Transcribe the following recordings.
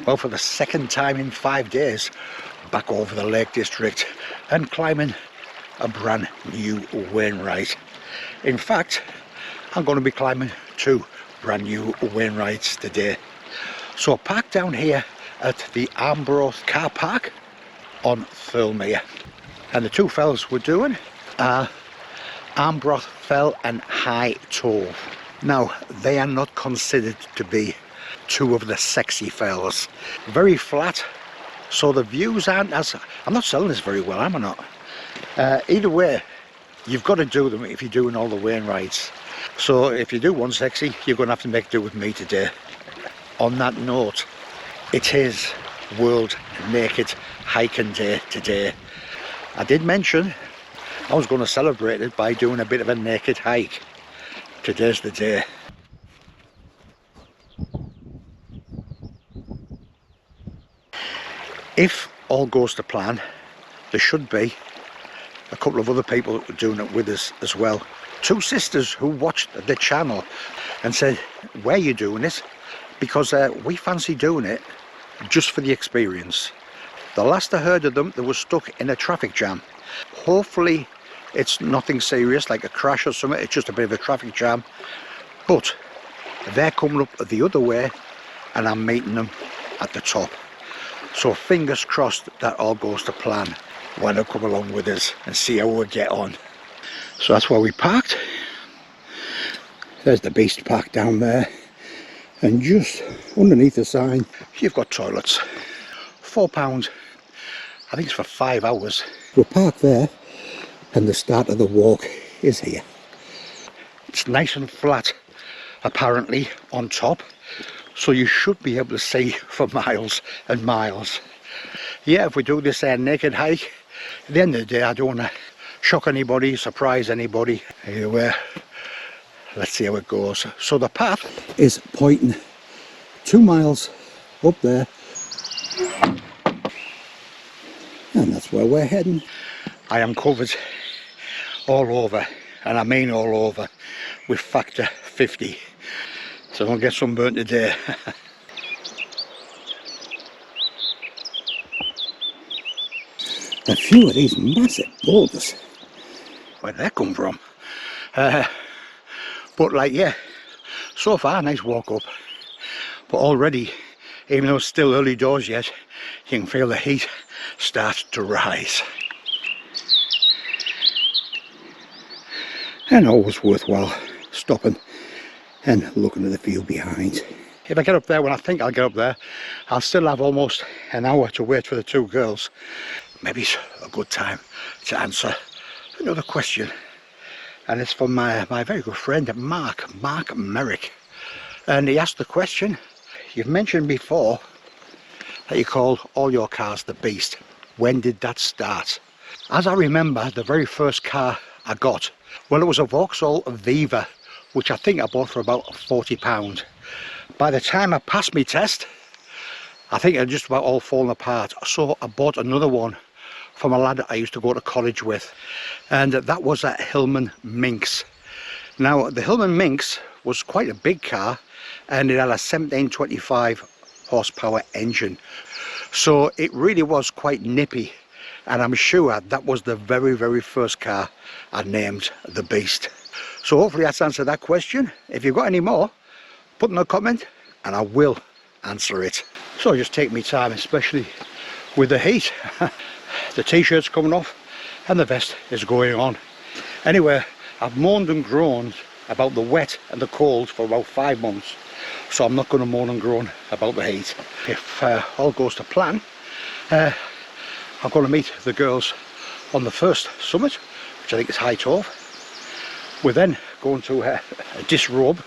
Well, for the second time in 5 days, back over the Lake District and climbing a brand new Wainwright. In fact, I'm going to be climbing 2 brand new Wainwrights today. So I parked down here at the Armboth car park on Thirlmere, and the 2 fells we're doing are Armboth Fell and High Tove. Now, they are not considered to be 2 of the sexy fells. Very flat, so the views aren't as... I'm not selling this very well, am I not? Either way, you've got to do them if you're doing all the Wainwrights. So if you do one sexy, you're going to have to make do with me today. On that note, it is World Naked Hiking Day today. I did mention I was going to celebrate it by doing a bit of a naked hike. Today's the day. If all goes to plan, there should be a couple of other people doing it with us as well. 2 sisters who watched the channel and said, "Where are you doing it?" Because we fancy doing it just for the experience. The last I heard of them, they were stuck in a traffic jam. Hopefully it's nothing serious like a crash or something, it's just a bit of a traffic jam. But they're coming up the other way and I'm meeting them at the top. So fingers crossed that all goes to plan when they come along with us and see how we get on. So that's where we parked. There's the beast parked down there. And just underneath the sign, you've got toilets. £4, I think it's for 5 hours. We're parked there and the start of the walk is here. It's nice and flat, apparently, on top. So you should be able to see for miles and miles. Yeah, if we do this naked hike, at the end of the day, I don't want to shock anybody, surprise anybody. Anyway, let's see how it goes. So the path is pointing 2 miles up there, and that's where we're heading. I am covered all over, and I mean all over, with factor 50. So don't get sunburnt today. A few of these massive boulders. Where did that come from? But like, yeah, so far nice walk up. But already, even though it's still early doors yet, you can feel the heat start to rise. And always worthwhile stopping and looking at the view behind. If I get up there when I think I'll get up there, I'll still have almost an hour to wait for the 2 girls. Maybe it's a good time to answer another question. And it's from my very good friend Mark Merrick. And he asked the question, you've mentioned before that you called all your cars the Beast. When did that start? As I remember, the very first car I got, well, it was a Vauxhall Viva, which I think I bought for about £40. By the time I passed my test, I think it had just about all fallen apart. So I bought another one from a lad I used to go to college with, and that was a Hillman Minx. Now the Hillman Minx was quite a big car, and it had a 1725 horsepower engine, so it really was quite nippy, and I'm sure that was the very first car I named the Beast. So hopefully that's answered that question. If you've got any more, put in a comment and I will answer it. So just take me time, especially with the heat. The t-shirt's coming off and the vest is going on. Anyway, I've moaned and groaned about the wet and the cold for about 5 months, so I'm not going to moan and groan about the heat. If all goes to plan, I'm going to meet the girls on the first summit, which I think is High Tove. We're then going to disrobe,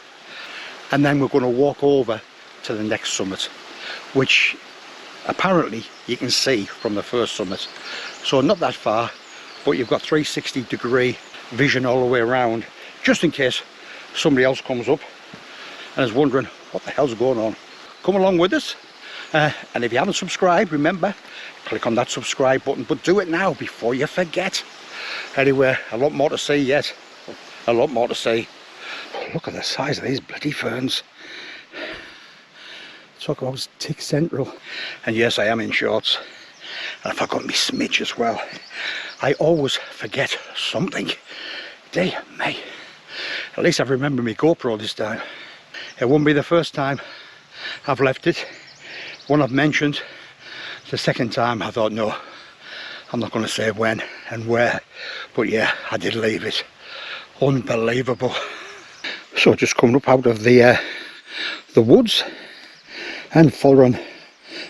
and then we're going to walk over to the next summit, which apparently you can see from the first summit. So not that far, but you've got 360-degree vision all the way around, just in case somebody else comes up and is wondering what the hell's going on. Come along with us, and if you haven't subscribed, remember, click on that subscribe button, but do it now before you forget. Anyway, a lot more to see yet, a lot more to see. Look at the size of these bloody ferns. talk about tick central. And yes, I am in shorts. And I forgot my smidge as well. I always forget something. Dear me. At least I've remembered my GoPro this time. It won't be the first time I've left it. One I've mentioned. The second time I thought, no, I'm not going to say when and where. But yeah, I did leave it. Unbelievable. So just coming up out of the woods and following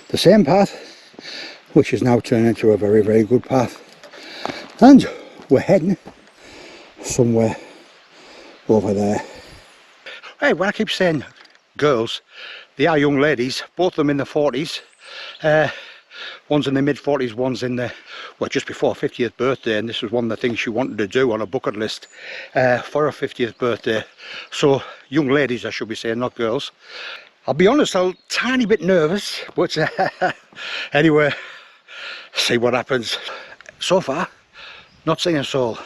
the same path, which is now turned into a very, very good path. And we're heading somewhere over there. Hey, when I keep saying girls, they are young ladies, both of them in their 40s. One's in the mid-40s, one's in the, well, just before her 50th birthday, and this was one of the things she wanted to do on a bucket list for her 50th birthday. So, young ladies, I should be saying, not girls. I'll be honest, I'm a tiny bit nervous, but anyway, see what happens. So far, not seen a soul,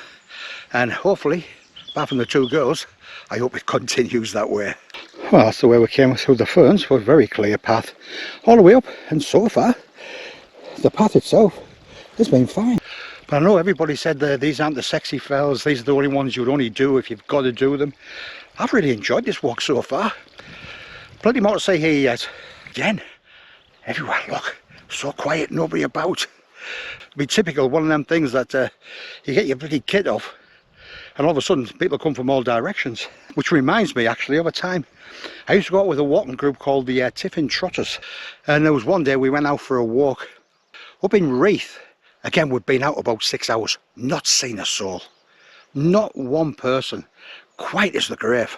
and hopefully, apart from the two girls, I hope it continues that way. Well, that's the way we came through the ferns, for a very clear path all the way up, and so far the path itself has been fine. But I know everybody said that these aren't the sexy fells, these are the only ones you'd only do if you've got to do them. I've really enjoyed this walk so far. Plenty more to say here yet. Again, everywhere, look, so quiet, nobody about. It'd be typical, one of them things that you get your bloody kit off and all of a sudden people come from all directions. Which reminds me actually of a time I used to go out with a walking group called the Tiffin Trotters, and there was one day we went out for a walk up in Reeth. Again, we'd been out about 6 hours, not seen a soul, not one person, quiet as the grave.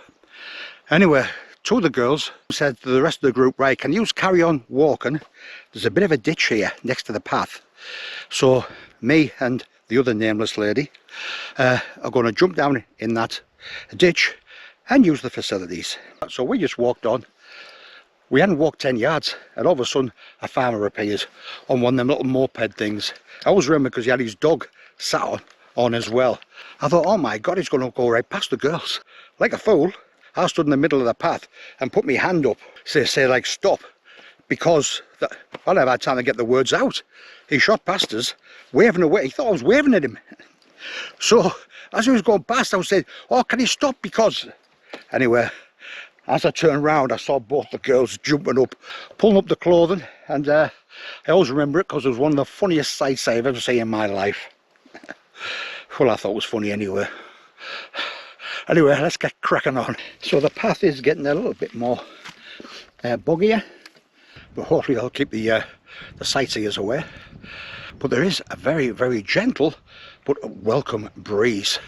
Anyway, two of the girls said to the rest of the group, right, can you carry on walking? There's a bit of a ditch here next to the path. So me and the other nameless lady are going to jump down in that ditch and use the facilities. So we just walked on. We hadn't walked 10 yards and all of a sudden a farmer appeared on one of them little moped things. I always remember because he had his dog sat on as well. I thought, oh my God, he's going to go right past the girls. Like a fool, I stood in the middle of the path and put my hand up, say like stop, because I never had time to get the words out. He shot past us, waving away. He thought I was waving at him. So as he was going past, I was saying, oh, can he stop? Because anyway, as I turned round, I saw both the girls jumping up, pulling up the clothing, and I always remember it because it was one of the funniest sights I've ever seen in my life. Well, I thought it was funny anyway. Anyway, let's get cracking on. So the path is getting a little bit more buggier, but hopefully I'll keep the sightseers away. But there is a very, very gentle but welcome breeze.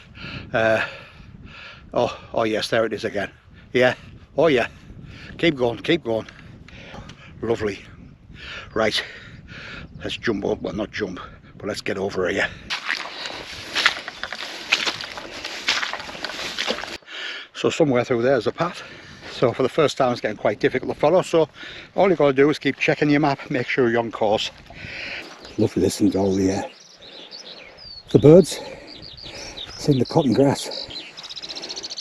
Oh yes, there it is again. Yeah, oh yeah, keep going, keep going. Lovely. Right, let's jump up, well not jump, but let's get over here. So somewhere through there is a path. So for the first time it's getting quite difficult to follow, so all you've got to do is keep checking your map, make sure you're on course. Lovely listening to all the birds, seeing the cotton grass,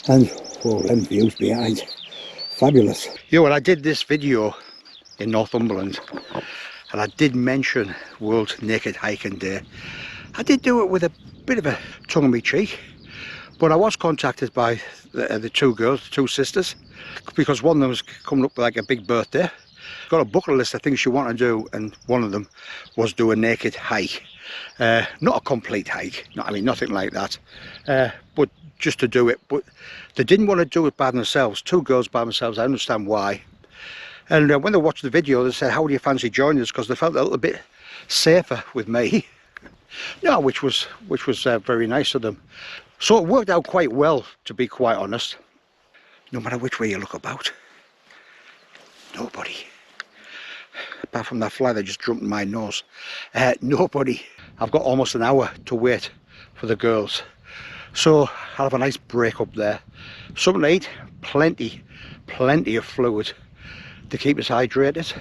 and oh, them views behind, fabulous. You know, when I did this video in Northumberland, and I did mention World Naked Hiking Day, I did do it with a bit of a tongue in my cheek, but I was contacted by the two girls, the two sisters, because one of them was coming up with like a big birthday. Got a bucket list of things she wanted to do, and one of them was do a naked hike. Not a complete hike, nothing like that, but just to do it. But they didn't want to do it by themselves, two girls by themselves. I understand why. And when they watched the video, they said, how do you fancy joining us? Because they felt a little bit safer with me. No, which was very nice of them. So it worked out quite well, to be quite honest. No matter which way you look about, nobody. Apart from that fly that just jumped in my nose. Nobody. I've got almost an hour to wait for the girls. So I'll have a nice break up there. Something to eat, plenty of fluid to keep us hydrated.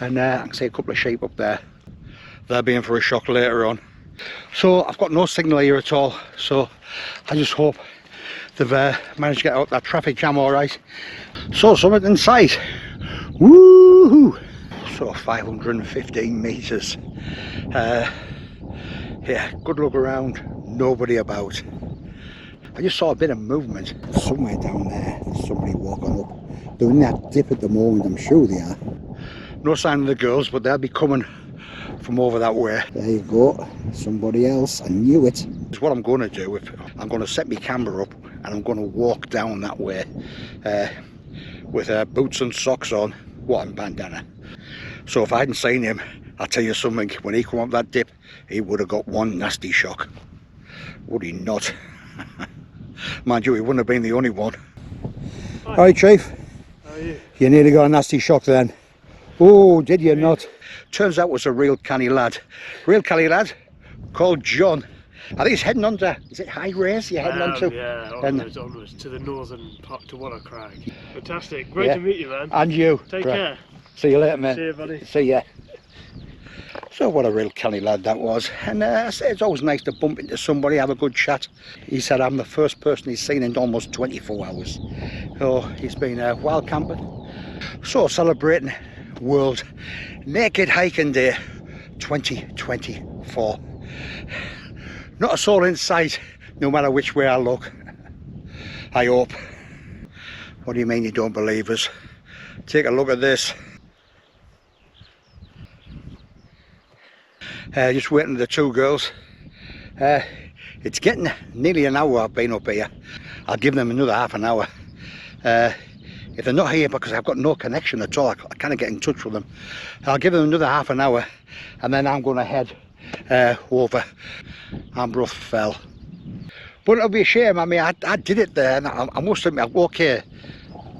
And I can see a couple of sheep up there. They're being for a shock later on. So I've got no signal here at all. So I just hope they've managed to get out that traffic jam all right. So something in sight. Woohoo! So 515 metres. Yeah, good look around, nobody about. I just saw a bit of movement. Somewhere down there, there's somebody walking up. They're in that dip at the moment, I'm sure they are. No sign of the girls, but they'll be coming from over that way. There you go, somebody else, I knew it. What I'm going to do, I'm going to set my camera up and I'm going to walk down that way with boots and socks on, and bandana. So if I hadn't seen him, I'll tell you something, when he come up that dip, he would have got one nasty shock. Would he not? Mind you, he wouldn't have been the only one. Alright, Chief. How are you? You nearly got a nasty shock then. Oh, did you not? Turns out it was a real canny lad. Real canny lad called John. I think he's heading on to, is it High Race you're heading on to? Yeah, onwards to the northern part, to Wallacrag. Fantastic, great to meet you, man. And you. Take care. See you later, mate. See you, buddy. See ya. So what a real canny lad that was. And I say it's always nice to bump into somebody, have a good chat. He said I'm the first person he's seen in almost 24 hours. So he's been wild camping. So celebrating World Naked Hiking Day 2024. Not a soul in sight, no matter which way I look. I hope. What do you mean you don't believe us? Take a look at this. Just waiting for the two girls. It's getting nearly an hour I've been up here. I'll give them another half an hour. If they're not here because I've got no connection at all, I can't get in touch with them. I'll give them another half an hour and then I'm going to head over Armboth Fell. But it'll be a shame. I mean, I did it there, and I must admit, okay,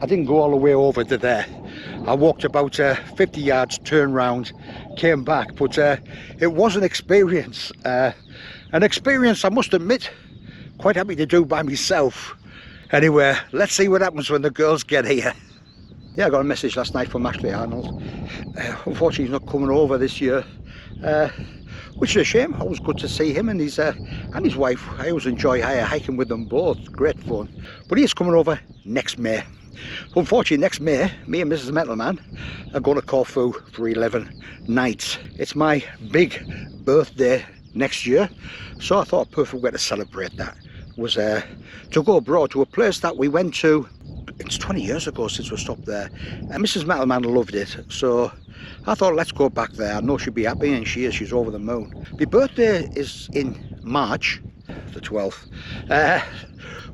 I didn't go all the way over to there. I walked about 50 yards, turned round, came back, but it was an experience. I must admit, quite happy to do by myself. Anyway, let's see what happens when the girls get here. Yeah, I got a message last night from Ashley Arnold. Unfortunately, he's not coming over this year, which is a shame. Always good to see him and his wife. I always enjoy hiking with them both. Great fun. But he is coming over next May. Unfortunately, next May, me and Mrs. Metalman are going to Corfu for 11 nights. It's my big birthday next year, so I thought a perfect way to celebrate that was to go abroad to a place that we went to. It's 20 years ago since we stopped there, and Mrs. Metalman loved it, so I thought let's go back there. I know she'd be happy, and she is. She's over the moon. My birthday is in March the 12th,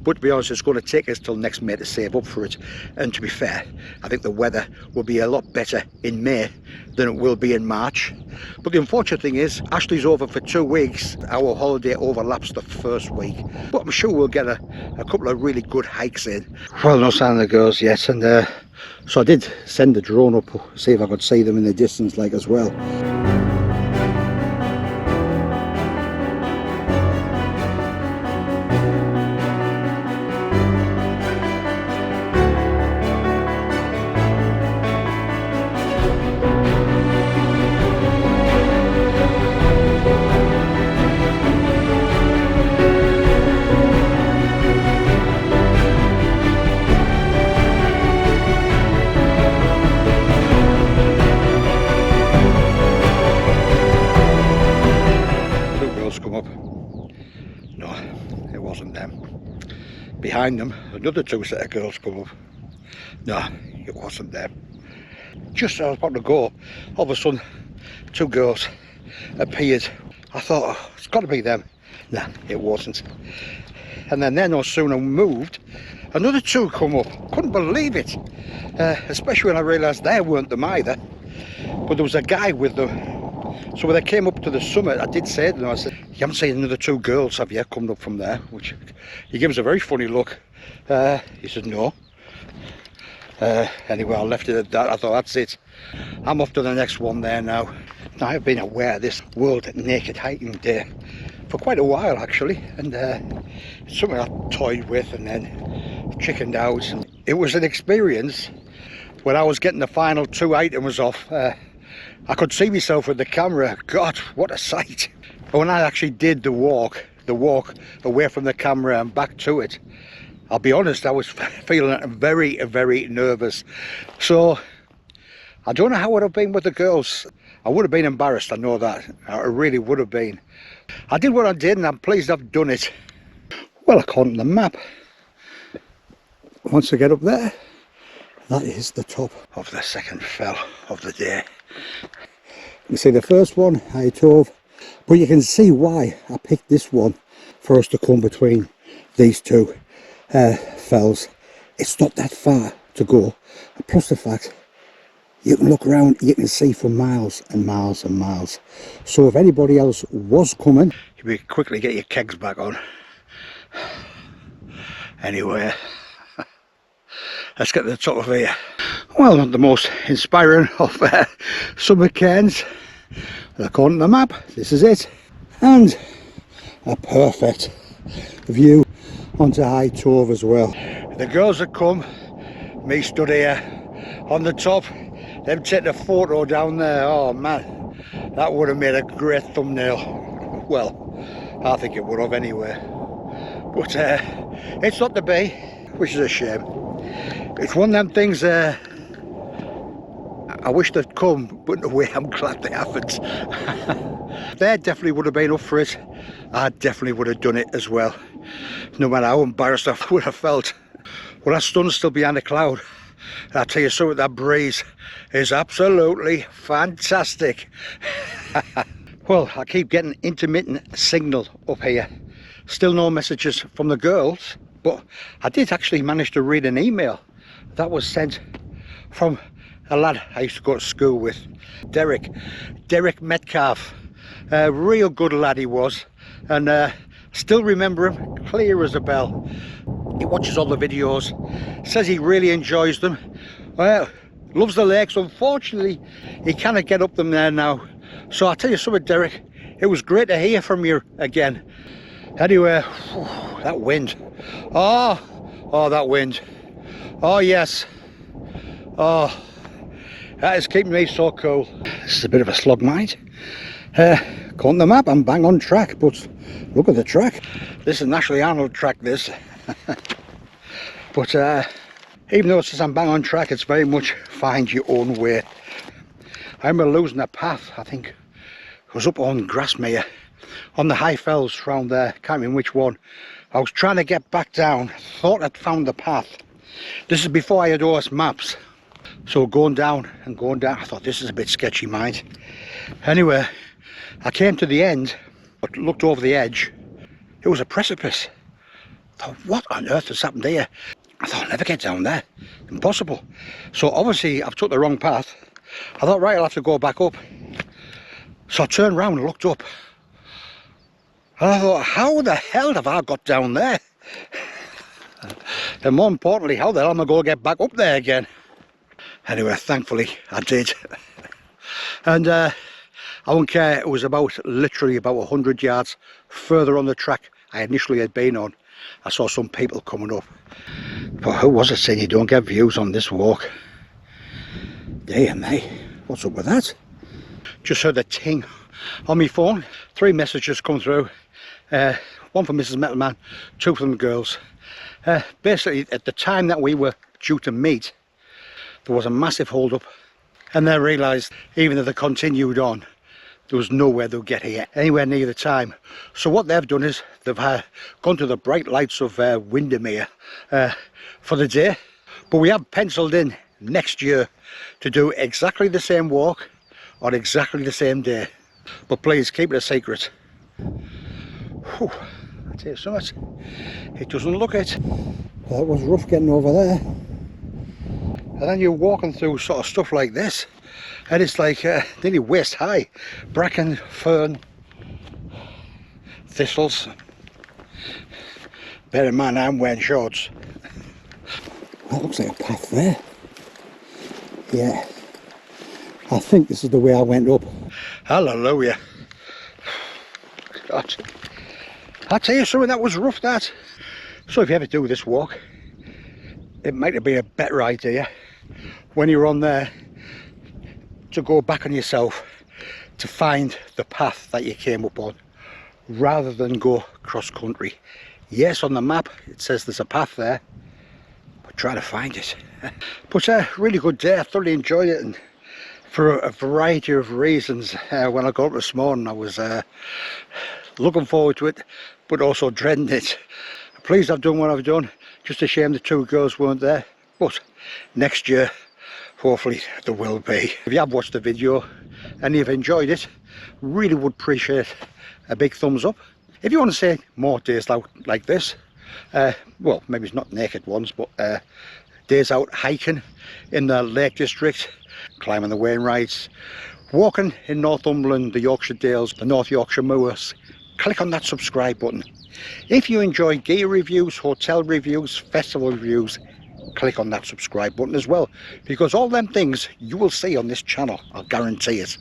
but to be honest, it's going to take us till next May to save up for it. And to be fair, I think the weather will be a lot better in May than it will be in March. But the unfortunate thing is, Ashley's over for 2 weeks. Our holiday overlaps the first week, but I'm sure we'll get a couple of really good hikes in. Well, no sign of the girls yet, and so I did send the drone up, see if I could see them in the distance like as well. Behind them, another 2 set of girls come up. No, it wasn't them. Just as I was about to go, all of a sudden, 2 girls appeared. I thought, oh, it's got to be them. Nah, it wasn't. And then no sooner moved, another 2 come up. Couldn't believe it. Especially when I realised they weren't them either. But there was a guy with them. So when they came up to the summit, I did say to them, I said, you haven't seen another 2 girls, have you, coming up from there? Which he gave us a very funny look. He said, no. Anyway, I left it at that. I thought, that's it. I'm off to the next one there now. Now, I've been aware of this World Naked Hiking Day for quite a while, actually. And it's something I toyed with and then chickened out. And it was an experience when I was getting the final 2 items off. I could see myself with the camera. God, what a sight. But when I actually did the walk away from the camera and back to it, I'll be honest, I was feeling very, very nervous. So I don't know how it would have been with the girls. I would have been embarrassed, I know that. I really would have been. I did what I did and I'm pleased I've done it. Well, according to the map, once I get up there, that is the top of the second fell of the day. You see the first one, Tove, but you can see why I picked this one for us to come between these two fells. It's not that far to go, plus the fact you can look around, you can see for miles and miles and miles. So if anybody else was coming, you quickly get your kegs back on. Anyway, let's get to the top of here. Well, not the most inspiring of summer cairns. According to the map, this is it. And a perfect view onto High Tove as well. The girls had come, me stood here on the top, them taking a photo down there. Oh man, that would have made a great thumbnail. Well, I think it would have anyway. But it's not to be, which is a shame. It's one of them things I wish they'd come, but in a way I'm glad they haven't. They definitely would have been up for it. I definitely would have done it as well. No matter how embarrassed I would have felt. Well, that sun's still behind a cloud. And I tell you something, that breeze is absolutely fantastic. Well, I keep getting intermittent signal up here. Still no messages from the girls, but I did actually manage to read an email that was sent from a lad I used to go to school with, Derek Metcalf. A real good lad he was, and still remember him clear as a bell. He watches all the videos, says he really enjoys them. Well, loves the lakes. Unfortunately, he cannot get up them there now. So I'll tell you something, Derek, it was great to hear from you again. Anyway, that wind. Oh, that wind. Oh yes. Oh, that is keeping me so cool. This is a bit of a slog mine. According to the map, I'm bang on track, but look at the track. This is National Arnold track, this. But even though it says I'm bang on track, it's very much find your own way. I remember losing a path, I think it was up on Grasmere, on the high fells round there, can't remember which one. I was trying to get back down, thought I'd found the path. This is before I had OS maps. So going down and going down, I thought this is a bit sketchy, mind. Anyway, I came to the end, but looked over the edge. It was a precipice. I thought, what on earth has happened here? I thought, I'll never get down there. Impossible. So obviously I've took the wrong path. I thought, right, I'll have to go back up. So I turned around and looked up. And I thought, how the hell have I got down there? And more importantly, how the hell am I going to get back up there again? Anyway, thankfully I did. And I won't care, it was literally about 100 yards further on the track I initially had been on. I saw some people coming up. But who was it saying you don't get views on this walk? Dear me, what's up with that? Just heard a ting on my phone. 3 messages come through. One from Mrs. Metalman, 2 from the girls. Basically, at the time that we were due to meet, there was a massive hold up, and they realised even if they continued on, there was nowhere they'll get here anywhere near the time. So what they've done is they've gone to the bright lights of Windermere for the day, but we have penciled in next year to do exactly the same walk on exactly the same day. But please keep it a secret. Whew, I tell you something, it doesn't look it. Well, it was rough getting over there. And then you're walking through sort of stuff like this, and it's like nearly waist high. Bracken, fern, thistles. Bear in mind I'm wearing shorts. That looks like a path there. Yeah, I think this is the way I went up. Hallelujah. God, I tell you something, that was rough, that. So if you ever do this walk, it might have been a better idea when you're on there to go back on yourself to find the path that you came up on, rather than go cross country. Yes, on the map it says there's a path there, but try to find it. But really good day, I thoroughly enjoyed it, and for a variety of reasons. When I got up this morning, I was looking forward to it, but also dreading it. Pleased I've done what I've done. Just a shame the two girls weren't there, but next year hopefully there will be. If you have watched the video and you've enjoyed it, really would appreciate a big thumbs up. If you want to see more days out like this, well, maybe it's not naked ones, but days out hiking in the Lake District, climbing the Wainwrights, walking in Northumberland, the Yorkshire Dales, the North Yorkshire Moors, click on that subscribe button. If you enjoy gear reviews, hotel reviews, festival reviews, click on that subscribe button as well, because all them things you will see on this channel, I'll guarantee it.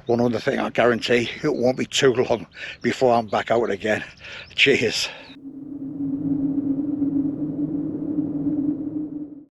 One other thing I guarantee, it won't be too long before I'm back out again. Cheers.